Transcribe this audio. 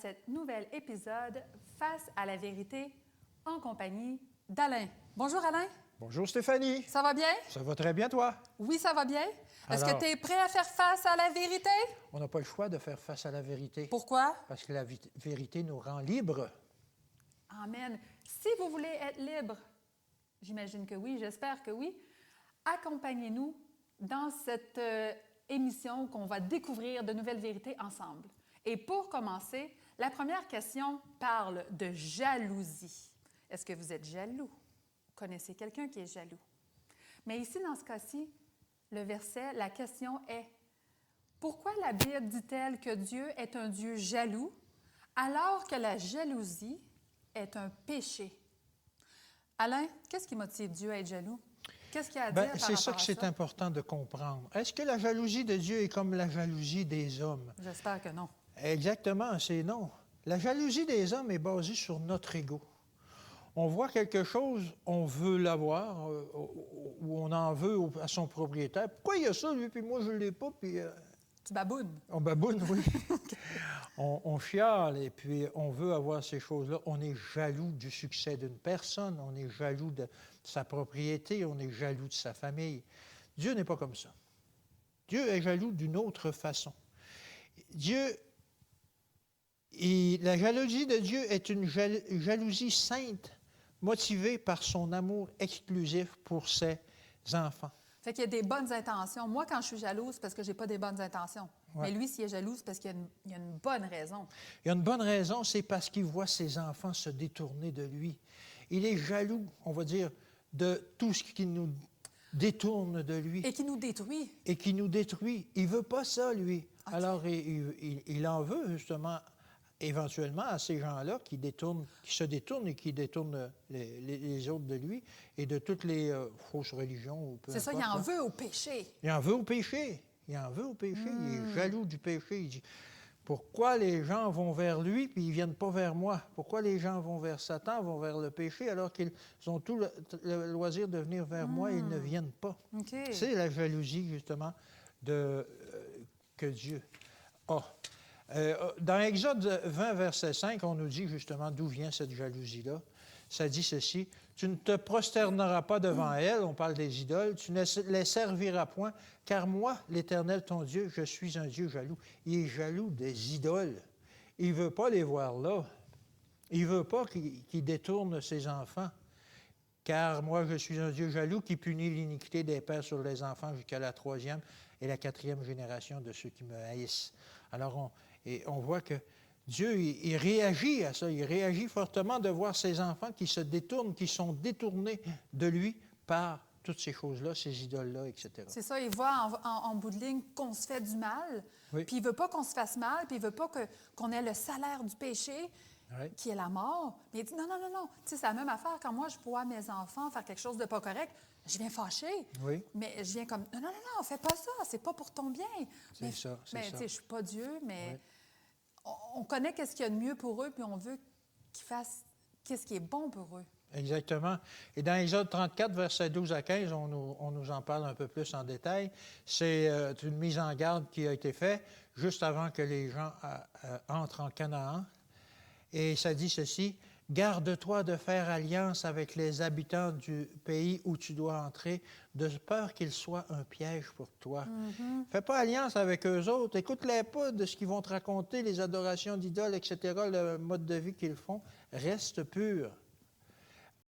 cet nouvel épisode Face à la vérité en compagnie d'Alain. Bonjour Alain. Bonjour Stéphanie. Ça va bien? Ça va très bien, toi? Oui, ça va bien. Est-ce que Alors, tu es prêt à faire face à la vérité? on n'a pas le choix de faire face à la vérité. Pourquoi? Parce que la vérité nous rend libres. Amen. Si vous voulez être libre, j'imagine que oui, j'espère que oui, accompagnez-nous dans cette émission qu'on va découvrir de nouvelles vérités ensemble. Et pour commencer, la première question parle de jalousie. Est-ce que vous êtes jaloux? Vous connaissez quelqu'un qui est jaloux? Mais ici, dans ce cas-ci, le verset, la question est: pourquoi la Bible dit-elle que Dieu est un Dieu jaloux alors que la jalousie est un péché? Alain, qu'est-ce qui motive Dieu à être jaloux? Qu'est-ce qu'il y a à dire par c'est ça rapport que à c'est important de comprendre. Est-ce que la jalousie de Dieu est comme la jalousie des hommes? J'espère que non. Exactement, c'est non. La jalousie des hommes est basée sur notre ego. On voit quelque chose, on veut l'avoir, ou on en veut à son propriétaire. Pourquoi il y a ça, lui, puis moi, je ne l'ai pas, puis... Tu babounes. On baboune, oui. on chiale et puis on veut avoir ces choses-là. On est jaloux du succès d'une personne, on est jaloux de sa propriété, on est jaloux de sa famille. Dieu n'est pas comme ça. Dieu est jaloux d'une autre façon. La jalousie de Dieu est une jalousie sainte, motivée par son amour exclusif pour ses enfants. Fait qu'il y a des bonnes intentions. Moi, quand je suis jalouse, c'est parce que j'ai pas des bonnes intentions. Ouais. Mais lui, s'il est jaloux, c'est parce qu'il y a une bonne raison. Il y a une bonne raison, c'est parce qu'il voit ses enfants se détourner de lui. Il est jaloux, on va dire, de tout ce qui nous détourne de lui. Et qui nous détruit. Et qui nous détruit. Il ne veut pas ça, lui. Okay. Alors, il en veut, justement, éventuellement, à ces gens-là qui se détournent et qui détournent les autres de lui et de toutes les fausses religions. C'est ça, il en veut au péché. Il en veut au péché. Il en veut au péché. Il est jaloux du péché. Il dit: pourquoi les gens vont vers lui puis ils ne viennent pas vers moi? Pourquoi les gens vont vers Satan, vont vers le péché, alors qu'ils ont tout le loisir de venir vers moi et ils ne viennent pas? Okay. C'est la jalousie, justement, que Dieu a. Dans Exode 20, verset 5, on nous dit justement d'où vient cette jalousie-là. Ça dit ceci: tu ne te prosterneras pas devant elles, on parle des idoles, tu ne les serviras point, car moi, l'Éternel ton Dieu, je suis un Dieu jaloux. Il est jaloux des idoles. Il ne veut pas les voir là. Il ne veut pas qu'il détourne ses enfants. Car moi, je suis un Dieu jaloux qui punit l'iniquité des pères sur les enfants jusqu'à la 3e et la 4e génération de ceux qui me haïssent. Alors, on voit que Dieu, il réagit à ça. Il réagit fortement de voir ses enfants qui se détournent, qui sont détournés de lui par toutes ces choses-là, ces idoles-là, etc. C'est ça, il voit en bout de ligne qu'on se fait du mal, oui. Puis il ne veut pas qu'on se fasse mal, puis il ne veut pas qu'on ait le salaire du péché, oui. qui est la mort. Mais il dit non. Tu sais, c'est la même affaire. Quand moi, je vois mes enfants faire quelque chose de pas correct, je viens fâcher. Oui. Mais je viens comme non, fais pas ça, c'est pas pour ton bien. C'est ça. Mais tu sais, je suis pas Dieu, mais on connaît qu'est-ce qu'il y a de mieux pour eux, puis on veut qu'ils fassent qu'est-ce qui est bon pour eux. Exactement. Et dans Exode 34, versets 12 à 15, on nous en parle un peu plus en détail. C'est une mise en garde qui a été faite juste avant que les gens entrent en Canaan. Et ça dit ceci: « Garde-toi de faire alliance avec les habitants du pays où tu dois entrer, de peur qu'ils soient un piège pour toi. Fais pas alliance avec eux autres. Écoute-les pas de ce qu'ils vont te raconter, les adorations d'idoles, etc., le mode de vie qu'ils font. Reste pur.